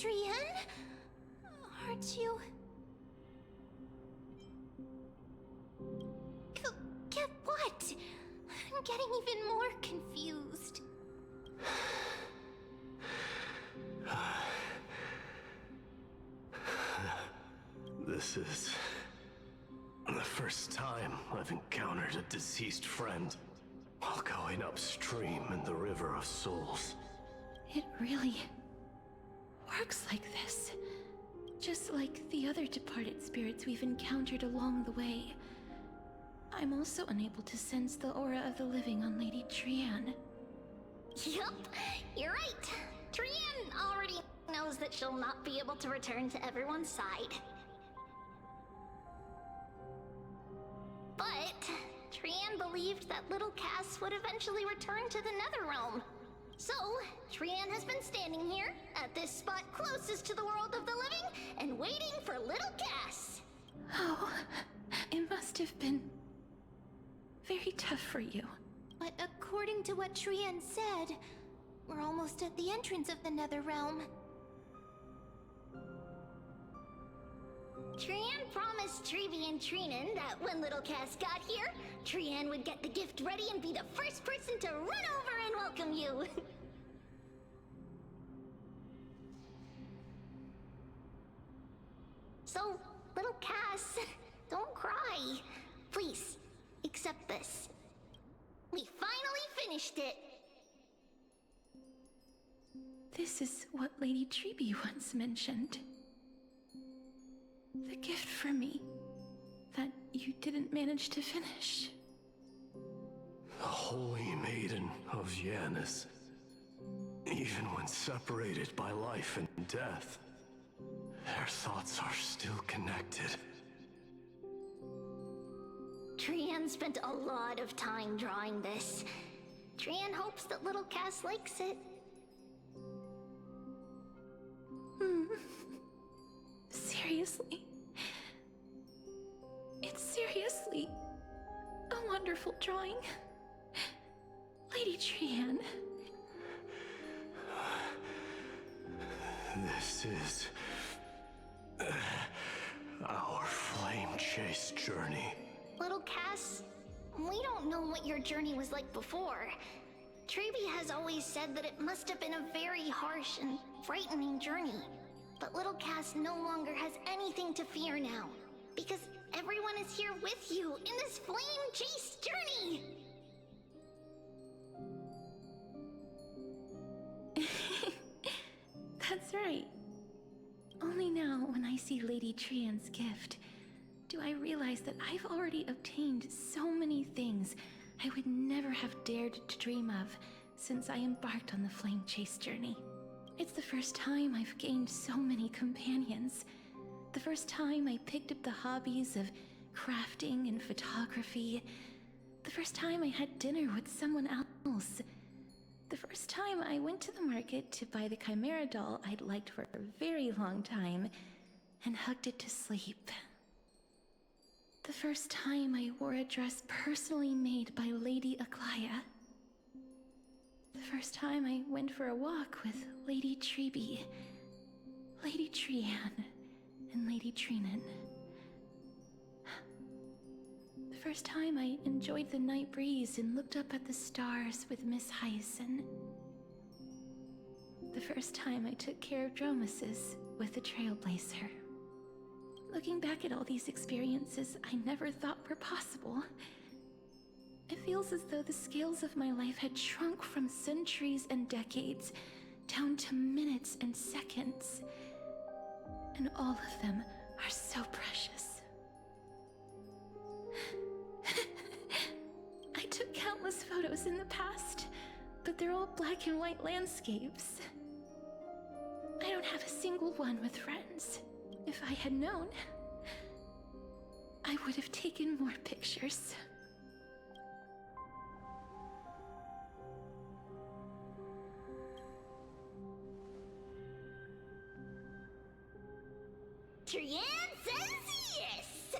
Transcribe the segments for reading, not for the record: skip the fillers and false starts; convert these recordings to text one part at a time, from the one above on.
Trianne? Aren't you... Get what? I'm getting even more confused. This is the first time I've encountered a deceased friend while going upstream in the River of Souls. It really works like this. Just like the other departed spirits we've encountered along the way. I'm also unable to sense the aura of the living on Lady Trianne. Yup, you're right. Trianne already knows that she'll not be able to return to everyone's side. But Trianne believed that little Cass would eventually return to the Netherrealm. So, Trianne has been standing here, at this spot closest to the world of the living, and waiting for little Cass. Oh, it must have been very tough for you. But according to what Trianne said, we're almost at the entrance of the Netherrealm. Trianne promised Treevy and Trinan that when little Cass got here, Trianne would get the gift ready and be the first person to run over and welcome you. So, little Cass, don't cry. Please, accept this. We finally finished it. This is what Lady Treeby once mentioned. The gift for me that you didn't manage to finish. The Holy Maiden of Yanis. Even when separated by life and death, their thoughts are still connected. Trianne spent a lot of time drawing this. Trianne hopes that little Cass likes it. Seriously? It's seriously a wonderful drawing. Lady Trianne. This is our flame chase journey. Little Cass, we don't know what your journey was like before. Treeby has always said that it must have been a very harsh and frightening journey. But little Cass no longer has anything to fear now, because everyone is here with you in this flame chase journey! That's right. Only now, when I see Lady Trianne's gift, do I realize that I've already obtained so many things I would never have dared to dream of since I embarked on the flame chase journey. It's the first time I've gained so many companions. The first time I picked up the hobbies of crafting and photography. The first time I had dinner with someone else. The first time I went to the market to buy the Chimera doll I'd liked for a very long time and hugged it to sleep. The first time I wore a dress personally made by Lady Aglaia. The first time I went for a walk with Lady Treeby, Lady Trianne, and Lady Trinan. The first time I enjoyed the night breeze and looked up at the stars with Miss Hyacin. The first time I took care of Dromesis with the Trailblazer. Looking back at all these experiences I never thought were possible, it feels as though the scales of my life had shrunk from centuries and decades down to minutes and seconds. And all of them are so precious. I took countless photos in the past, but they're all black and white landscapes. I don't have a single one with friends. If I had known, I would have taken more pictures. Trianne says yes!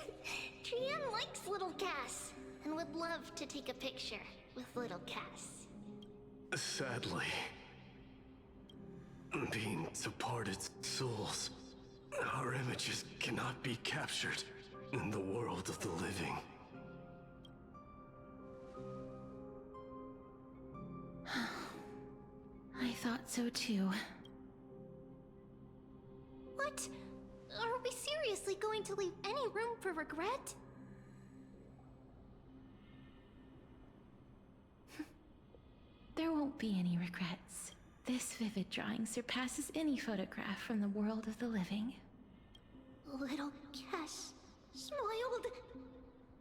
Trianne likes little Cass and would love to take a picture with little Cass. Sadly, Being departed souls, our images cannot be captured in the world of the living. I thought so too. What? Are we seriously going to leave any room for regret? There won't be any regrets. This vivid drawing surpasses any photograph from the world of the living. Little Cass smiled.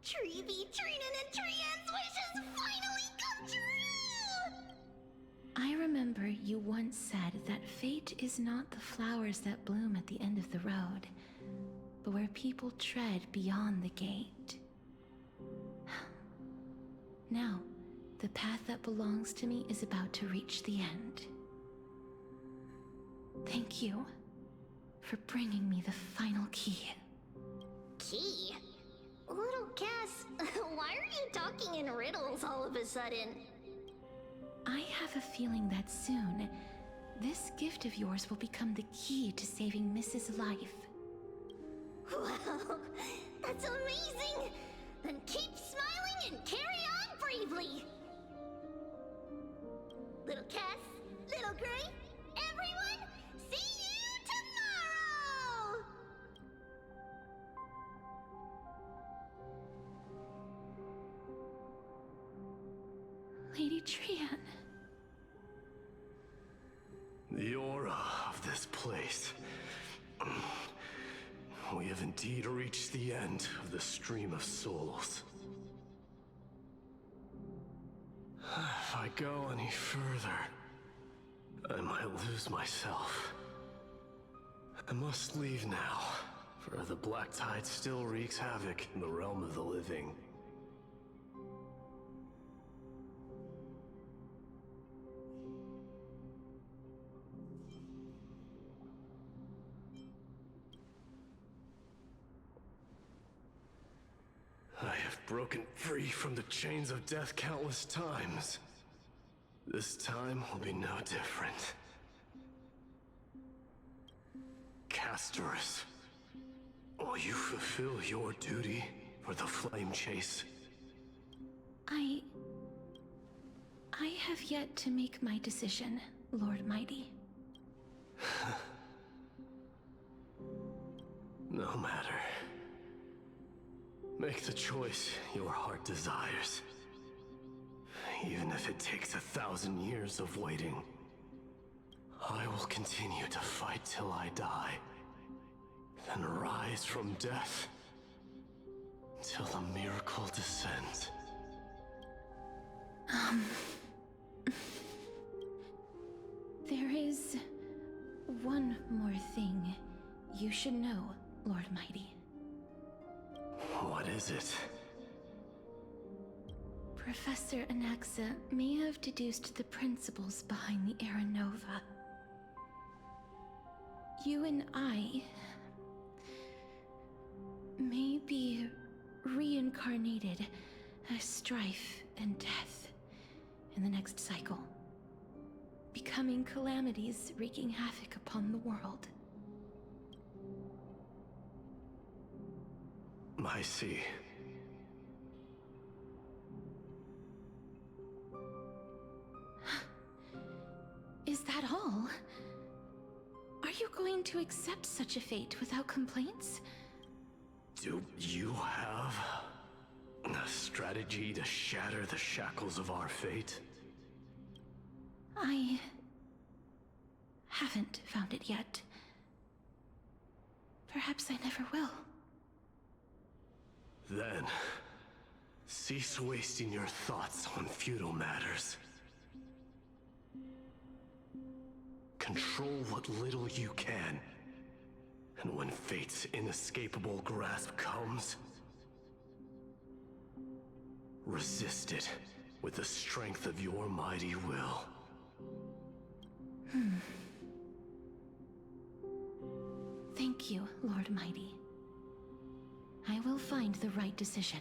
Treevee, Trianne, and Trianne's wishes finally come true! I remember you once said that fate is not the flowers that bloom at the end of the road, but where people tread beyond the gate. Now, the path that belongs to me is about to reach the end. Thank you for bringing me the final key. Key? Little Cass, why are you talking in riddles all of a sudden? I have a feeling that soon, this gift of yours will become the key to saving Mrs. Life. Wow, that's amazing! Then keep smiling and carry on bravely! Little Cass, Little Gray, everyone, see you tomorrow! Lady Trianne. The aura of this place. We have indeed reached the end of the stream of souls. If I go any further, I might lose myself. I must leave now, for the black tide still wreaks havoc in the realm of the living. I have broken free from the chains of death countless times. This time will be no different. Castorice, will you fulfill your duty for the flame chase? I have yet to make my decision, Lord Mighty. No matter. Make the choice your heart desires. Even if it takes 1,000 years of waiting, I will continue to fight till I die, then rise from death till the miracle descends. There is one more thing you should know, Lord Mighty. What is it? Professor Anaxa may have deduced the principles behind the Era Nova. You and I may be reincarnated as strife and death in the next cycle, becoming calamities wreaking havoc upon the world. I see. Is that all? Are you going to accept such a fate without complaints? Do you have a strategy to shatter the shackles of our fate? I haven't found it yet. Perhaps I never will. Then, cease wasting your thoughts on futile matters. Control what little you can, and when fate's inescapable grasp comes, resist it with the strength of your mighty will. Thank you, Lord Mighty. I will find the right decision.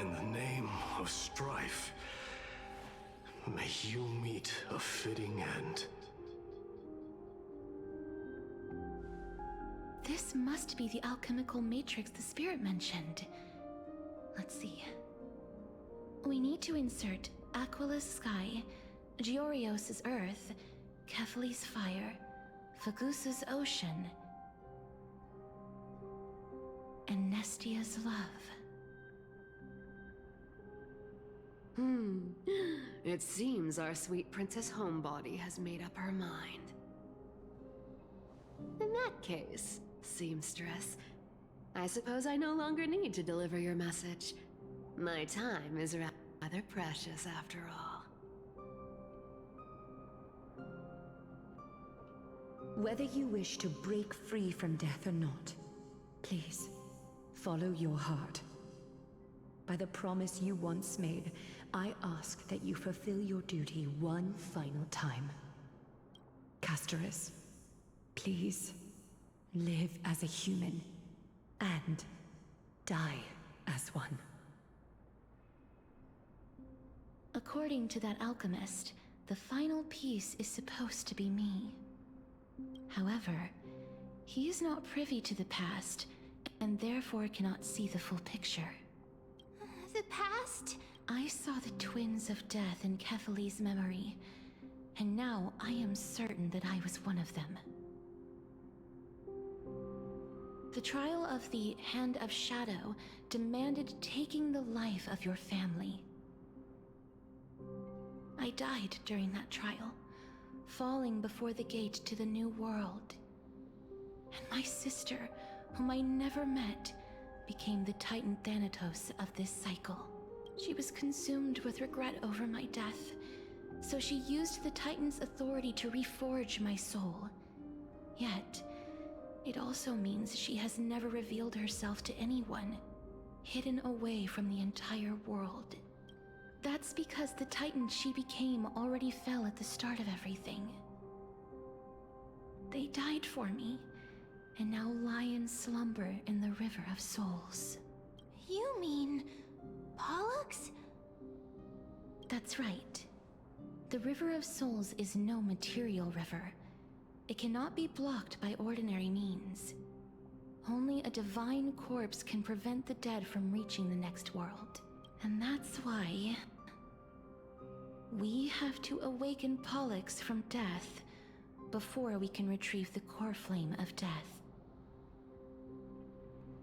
In the name of strife, may you meet a fitting end. This must be the alchemical matrix the spirit mentioned. Let's see. We need to insert Aquila's sky, Georios' earth, Kephales's fire, Fagusa's ocean, and Nestia's love. It seems our sweet Princess Homebody has made up her mind. In that case, seamstress, I suppose I no longer need to deliver your message. My time is rather precious after all. Whether you wish to break free from death or not, please, follow your heart. By the promise you once made, I ask that you fulfill your duty one final time. Castorice, please, live as a human, and die as one. According to that alchemist, the final piece is supposed to be me. However, he is not privy to the past, and therefore cannot see the full picture. The past? I saw the twins of death in Kephales's memory, and now I am certain that I was one of them. The trial of the Hand of Shadow demanded taking the life of your family. I died during that trial, falling before the gate to the new world. And my sister, whom I never met, became the Titan Thanatos of this cycle. She was consumed with regret over my death, so she used the Titan's authority to reforge my soul. Yet, it also means she has never revealed herself to anyone, hidden away from the entire world. That's because the Titan she became already fell at the start of everything. They died for me, and now lie in slumber in the River of Souls. You mean Pollux? That's right. The River of Souls is no material river. It cannot be blocked by ordinary means. Only a divine corpse can prevent the dead from reaching the next world. And that's why we have to awaken Pollux from death before we can retrieve the core flame of death.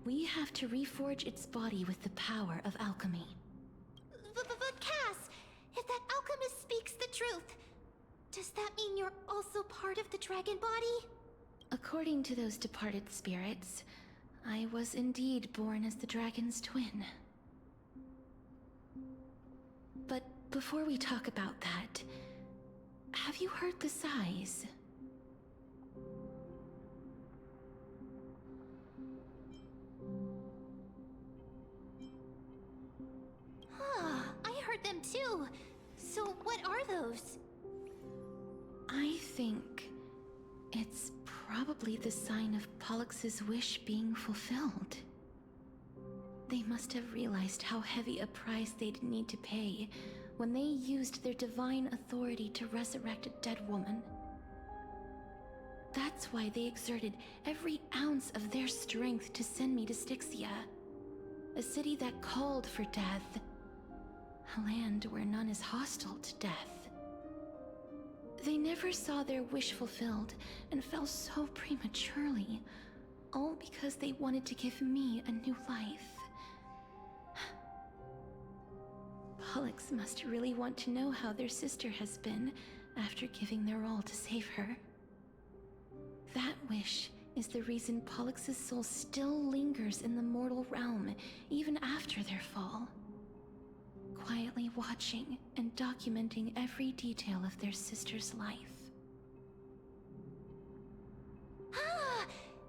We have to reforge its body with the power of alchemy. But Cass, if that alchemist speaks the truth, does that mean you're also part of the dragon body? According to those departed spirits, I was indeed born as the dragon's twin. But before we talk about that, have you heard the sighs? I heard them too. So what are those? I think it's probably the sign of Pollux's wish being fulfilled. They must have realized how heavy a price they'd need to pay when they used their divine authority to resurrect a dead woman. That's why they exerted every ounce of their strength to send me to Styxia, a city that called for death, a land where none is hostile to death. They never saw their wish fulfilled and fell so prematurely, all because they wanted to give me a new life. Pollux must really want to know how their sister has been after giving their all to save her. That wish is the reason Pollux's soul still lingers in the mortal realm even after their fall, quietly watching and documenting every detail of their sister's life.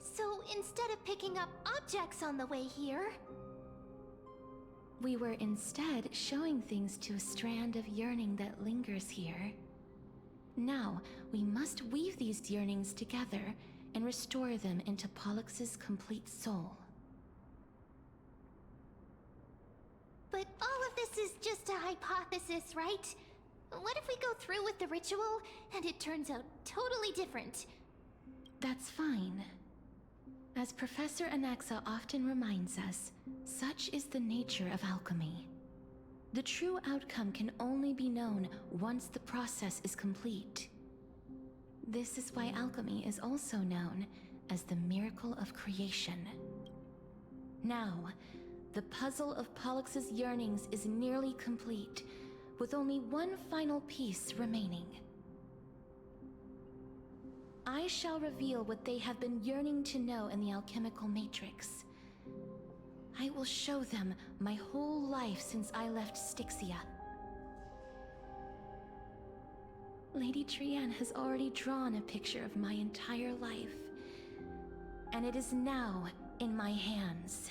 So instead of picking up objects on the way here, We were instead showing things to a strand of yearning that lingers here. Now, we must weave these yearnings together and restore them into Pollux's complete soul. But all of this is just a hypothesis, right? What if we go through with the ritual and it turns out totally different? That's fine. As Professor Anaxa often reminds us, such is the nature of alchemy. The true outcome can only be known once the process is complete. This is why alchemy is also known as the miracle of creation. Now, the puzzle of Pollux's yearnings is nearly complete, with only one final piece remaining. I shall reveal what they have been yearning to know in the alchemical matrix. I will show them my whole life since I left Styxia. Lady Trianne has already drawn a picture of my entire life, and it is now in my hands.